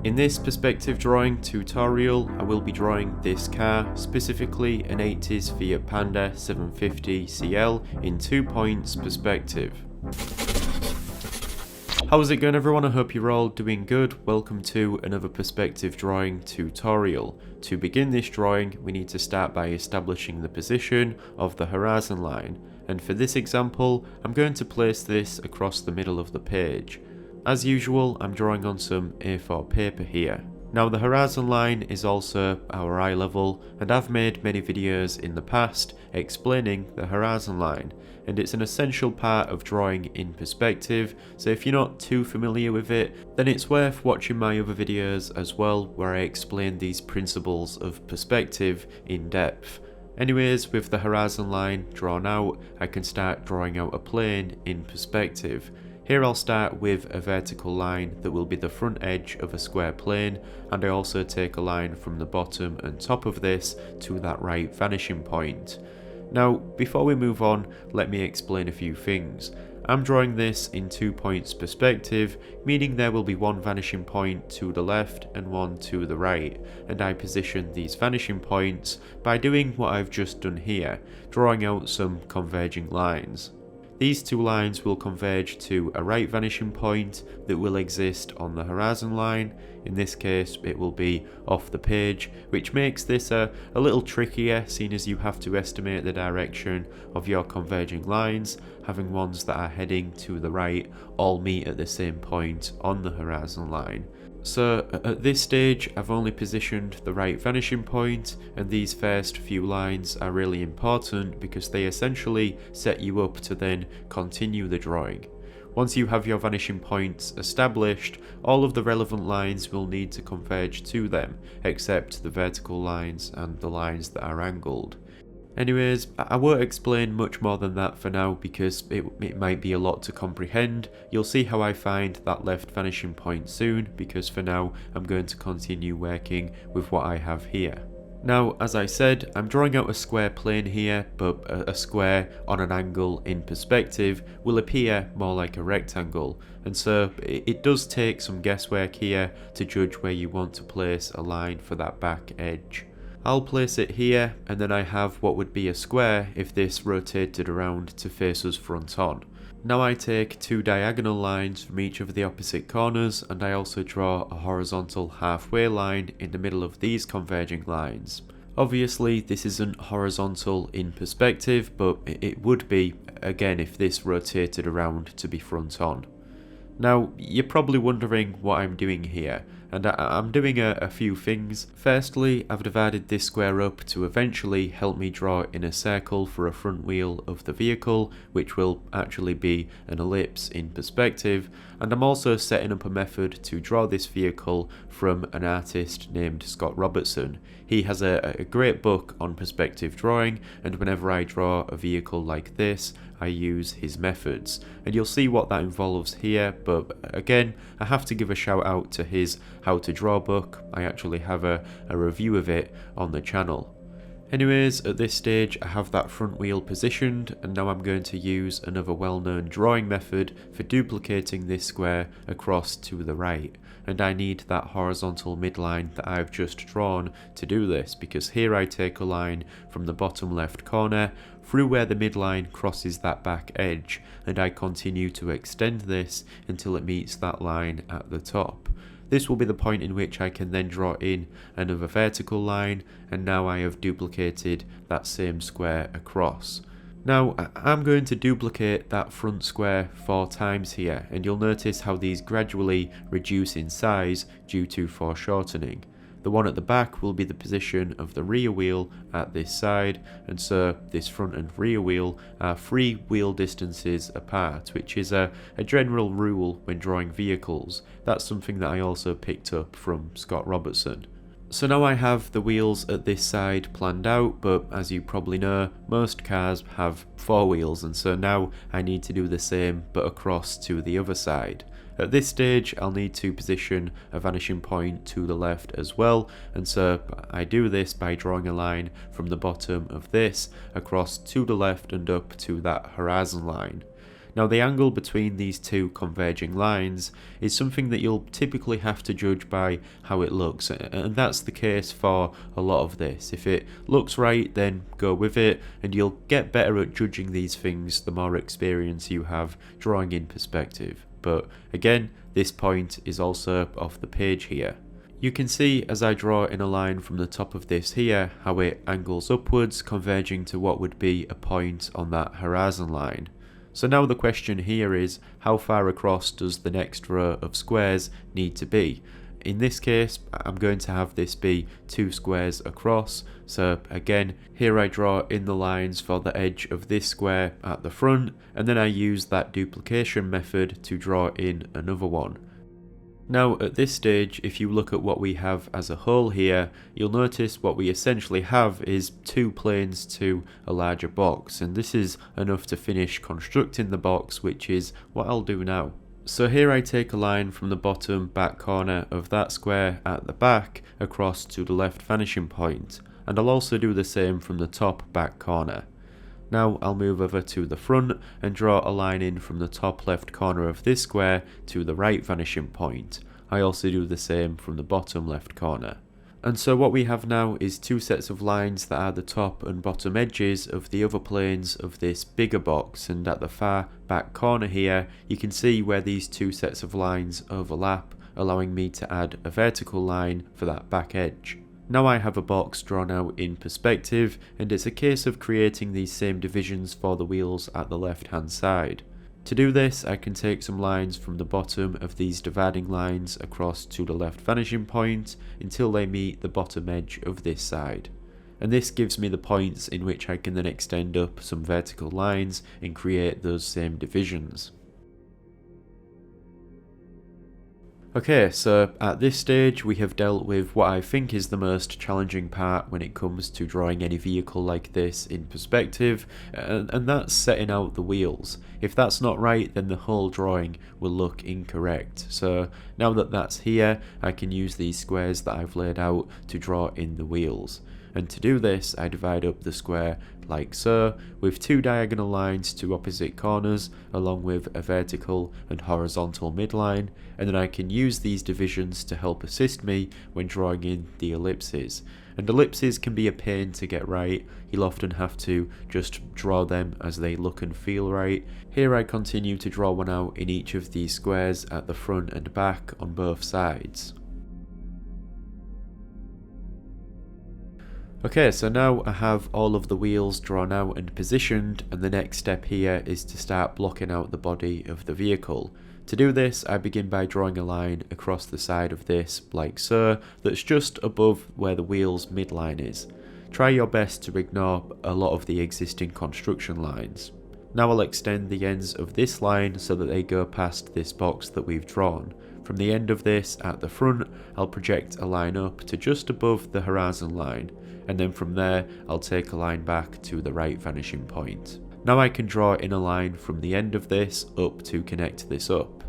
In this perspective drawing tutorial, I will be drawing this car, specifically an 80s Fiat Panda 750 CL in 2 points perspective. How's it going everyone? I hope you're all doing good. Welcome to another perspective drawing tutorial. To begin this drawing, we need to start by establishing the position of the horizon line, and for this example, I'm going to place this across the middle of the page. As usual, I'm drawing on some A4 paper here. Now the horizon line is also our eye level, and I've made many videos in the past explaining the horizon line, and it's an essential part of drawing in perspective, so if you're not too familiar with it, then it's worth watching my other videos as well, where I explain these principles of perspective in depth. Anyways, with the horizon line drawn out, I can start drawing out a plane in perspective. Here I'll start with a vertical line that will be the front edge of a square plane, and I also take a line from the bottom and top of this to that right vanishing point. Now, before we move on, let me explain a few things. I'm drawing this in 2 points perspective, meaning there will be one vanishing point to the left and one to the right, and I position these vanishing points by doing what I've just done here, drawing out some converging lines. These two lines will converge to a right vanishing point that will exist on the horizon line. In this case, it will be off the page, which makes this a little trickier, seeing as you have to estimate the direction of your converging lines. Having ones that are heading to the right all meet at the same point on the horizon line. So at this stage, I've only positioned the right vanishing point, and these first few lines are really important because they essentially set you up to then continue the drawing. Once you have your vanishing points established, all of the relevant lines will need to converge to them, except the vertical lines and the lines that are angled. Anyways, I won't explain much more than that for now because it might be a lot to comprehend. You'll see how I find that left vanishing point soon, because for now I'm going to continue working with what I have here. Now, as I said, I'm drawing out a square plane here, but a square on an angle in perspective will appear more like a rectangle, and so it does take some guesswork here to judge where you want to place a line for that back edge. I'll place it here, and then I have what would be a square if this rotated around to face us front on. Now I take two diagonal lines from each of the opposite corners, and I also draw a horizontal halfway line in the middle of these converging lines. Obviously this isn't horizontal in perspective, but it would be, again, if this rotated around to be front on. Now, you're probably wondering what I'm doing here, and I'm doing a few things. Firstly, I've divided this square up to eventually help me draw in a circle for a front wheel of the vehicle, which will actually be an ellipse in perspective, and I'm also setting up a method to draw this vehicle from an artist named Scott Robertson. He has a great book on perspective drawing, and whenever I draw a vehicle like this, I use his methods, and you'll see what that involves here, but again, I have to give a shout out to his How to Draw book. I actually have a review of it on the channel. Anyways, at this stage I have that front wheel positioned, and now I'm going to use another well-known drawing method for duplicating this square across to the right, and I need that horizontal midline that I've just drawn to do this, because here I take a line from the bottom left corner through where the midline crosses that back edge, and I continue to extend this until it meets that line at the top. This will be the point in which I can then draw in another vertical line, and now I have duplicated that same square across. Now, I'm going to duplicate that front square 4 times here, and you'll notice how these gradually reduce in size due to foreshortening. The one at the back will be the position of the rear wheel at this side, and so this front and rear wheel are 3 wheel distances apart, which is a general rule when drawing vehicles. That's something that I also picked up from Scott Robertson. So now I have the wheels at this side planned out, but as you probably know, most cars have 4 wheels, and so now I need to do the same but across to the other side. At this stage I'll need to position a vanishing point to the left as well, and so I do this by drawing a line from the bottom of this across to the left and up to that horizon line. Now the angle between these two converging lines is something that you'll typically have to judge by how it looks, and that's the case for a lot of this. If it looks right, then go with it, and you'll get better at judging these things the more experience you have drawing in perspective. But again, this point is also off the page here. You can see as I draw in a line from the top of this here how it angles upwards, converging to what would be a point on that horizon line. So now the question here is, how far across does the next row of squares need to be? In this case, I'm going to have this be 2 squares across. So again, here I draw in the lines for the edge of this square at the front, and then I use that duplication method to draw in another one. Now at this stage, if you look at what we have as a whole here, you'll notice what we essentially have is 2 planes to a larger box, and this is enough to finish constructing the box, which is what I'll do now. So here I take a line from the bottom back corner of that square at the back across to the left vanishing point, and I'll also do the same from the top back corner. Now I'll move over to the front and draw a line in from the top left corner of this square to the right vanishing point. I also do the same from the bottom left corner. And so what we have now is 2 sets of lines that are the top and bottom edges of the other planes of this bigger box, and at the far back corner here you can see where these 2 sets of lines overlap, allowing me to add a vertical line for that back edge. Now I have a box drawn out in perspective, and it's a case of creating these same divisions for the wheels at the left hand side. To do this, I can take some lines from the bottom of these dividing lines across to the left vanishing point until they meet the bottom edge of this side. And this gives me the points in which I can then extend up some vertical lines and create those same divisions. Okay, so at this stage we have dealt with what I think is the most challenging part when it comes to drawing any vehicle like this in perspective, and that's setting out the wheels. If that's not right, then the whole drawing will look incorrect. So now that that's here, I can use these squares that I've laid out to draw in the wheels. And to do this, I divide up the square like so, with 2 diagonal lines to opposite corners, along with a vertical and horizontal midline, and then I can use these divisions to help assist me when drawing in the ellipses. And ellipses can be a pain to get right. You'll often have to just draw them as they look and feel right. Here I continue to draw one out in each of these squares at the front and back on both sides. Okay, so now I have all of the wheels drawn out and positioned, and the next step here is to start blocking out the body of the vehicle. To do this, I begin by drawing a line across the side of this, like so, that's just above where the wheel's midline is. Try your best to ignore a lot of the existing construction lines. Now I'll extend the ends of this line so that they go past this box that we've drawn. From the end of this, at the front, I'll project a line up to just above the horizon line, and then from there, I'll take a line back to the right vanishing point. Now I can draw in a line from the end of this up to connect this up.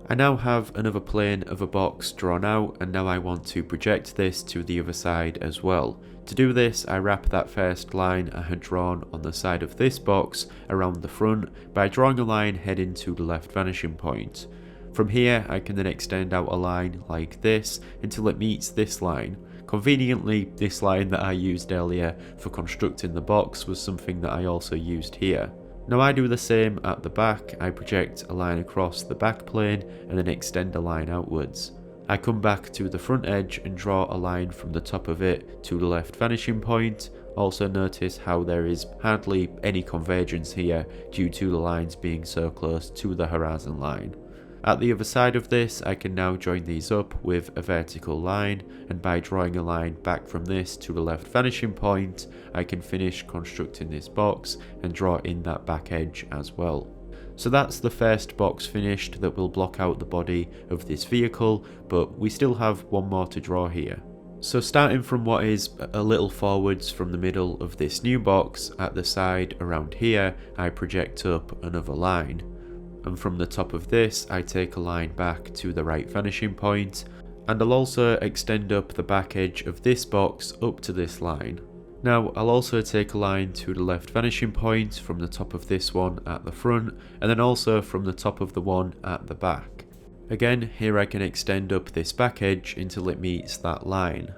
I now have another plane of a box drawn out, and now I want to project this to the other side as well. To do this, I wrap that first line I had drawn on the side of this box around the front by drawing a line heading to the left vanishing point. From here, I can then extend out a line like this until it meets this line. Conveniently, this line that I used earlier for constructing the box was something that I also used here. Now I do the same at the back. I project a line across the back plane and then extend a line outwards. I come back to the front edge and draw a line from the top of it to the left vanishing point. Also notice how there is hardly any convergence here due to the lines being so close to the horizon line. At the other side of this, I can now join these up with a vertical line, and by drawing a line back from this to the left vanishing point, I can finish constructing this box and draw in that back edge as well. So that's the first box finished that will block out the body of this vehicle, but we still have one more to draw here. So starting from what is a little forwards from the middle of this new box, at the side around here, I project up another line. And from the top of this, I take a line back to the right vanishing point, and I'll also extend up the back edge of this box up to this line. Now I'll also take a line to the left vanishing point from the top of this one at the front, and then also from the top of the one at the back. Again, here I can extend up this back edge until it meets that line.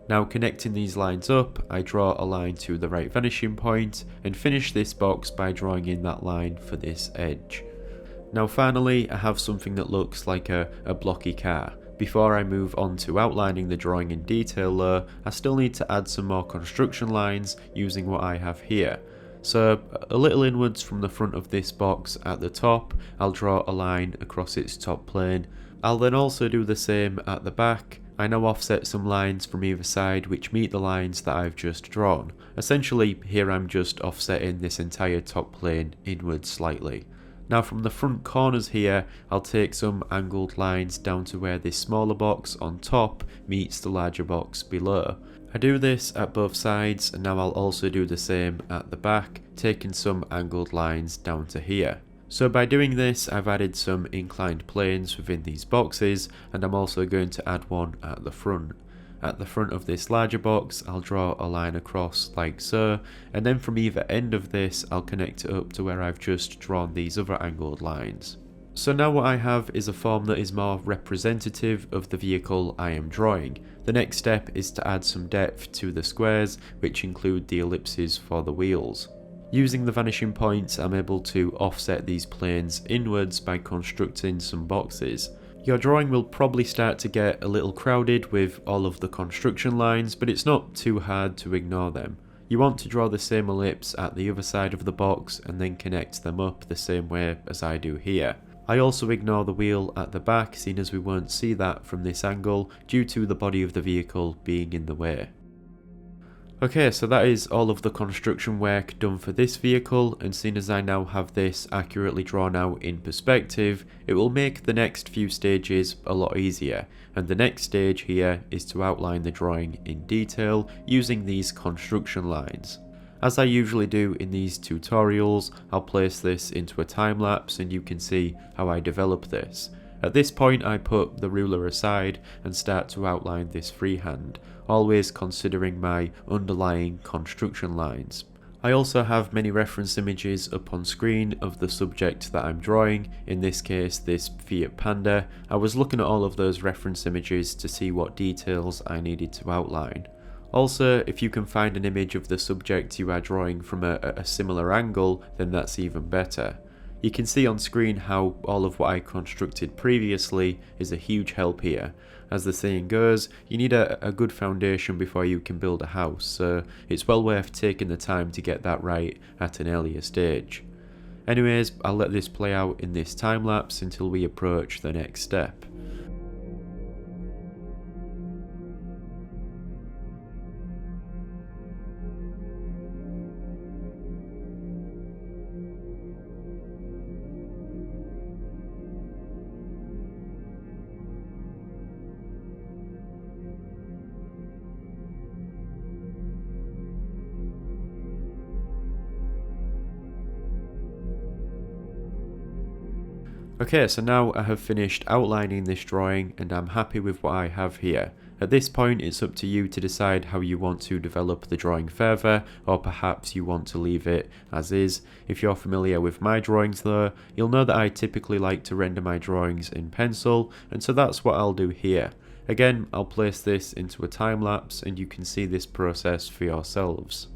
Now connecting these lines up, I draw a line to the right vanishing point and finish this box by drawing in that line for this edge. Now finally, I have something that looks like a blocky car. Before I move on to outlining the drawing in detail though, I still need to add some more construction lines using what I have here. So a little inwards from the front of this box at the top, I'll draw a line across its top plane. I'll then also do the same at the back. I now offset some lines from either side which meet the lines that I've just drawn. Essentially, here I'm just offsetting this entire top plane inwards slightly. Now from the front corners here, I'll take some angled lines down to where this smaller box on top meets the larger box below. I do this at both sides, and now I'll also do the same at the back, taking some angled lines down to here. So by doing this, I've added some inclined planes within these boxes, and I'm also going to add one at the front. At the front of this larger box, I'll draw a line across like so, and then from either end of this, I'll connect it up to where I've just drawn these other angled lines. So now what I have is a form that is more representative of the vehicle I am drawing. The next step is to add some depth to the squares, which include the ellipses for the wheels. Using the vanishing points, I'm able to offset these planes inwards by constructing some boxes. Your drawing will probably start to get a little crowded with all of the construction lines, but it's not too hard to ignore them. You want to draw the same ellipse at the other side of the box and then connect them up the same way as I do here. I also ignore the wheel at the back, seeing as we won't see that from this angle due to the body of the vehicle being in the way. Okay, so that is all of the construction work done for this vehicle, and seeing as I now have this accurately drawn out in perspective, it will make the next few stages a lot easier, and the next stage here is to outline the drawing in detail using these construction lines. As I usually do in these tutorials, I'll place this into a time lapse and you can see how I develop this. At this point I put the ruler aside and start to outline this freehand, always considering my underlying construction lines. I also have many reference images up on screen of the subject that I'm drawing, in this case this Fiat Panda. I was looking at all of those reference images to see what details I needed to outline. Also, if you can find an image of the subject you are drawing from a similar angle, then that's even better. You can see on screen how all of what I constructed previously is a huge help here. As the saying goes, you need a good foundation before you can build a house, so it's well worth taking the time to get that right at an earlier stage. Anyways, I'll let this play out in this time lapse until we approach the next step. Okay, so now I have finished outlining this drawing and I'm happy with what I have here. At this point it's up to you to decide how you want to develop the drawing further, or perhaps you want to leave it as is. If you're familiar with my drawings though, you'll know that I typically like to render my drawings in pencil, and so that's what I'll do here. Again, I'll place this into a time lapse and you can see this process for yourselves.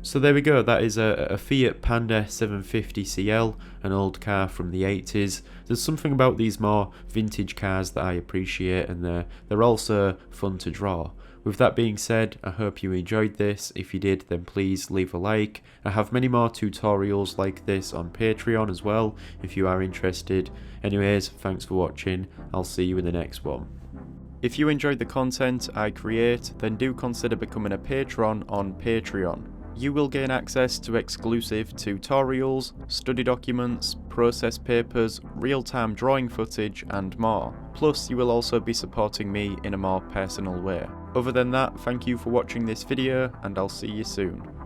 So there we go, that is a Fiat Panda 750 CL, an old car from the 80s. There's something about these more vintage cars that I appreciate, and they're also fun to draw. With that being said, I hope you enjoyed this. If you did, then please leave a like. I have many more tutorials like this on Patreon as well, if you are interested. Anyways, thanks for watching. I'll see you in the next one. If you enjoyed the content I create, then do consider becoming a patron on Patreon. You will gain access to exclusive tutorials, study documents, process papers, real-time drawing footage and more. Plus, you will also be supporting me in a more personal way. Other than that, thank you for watching this video and I'll see you soon.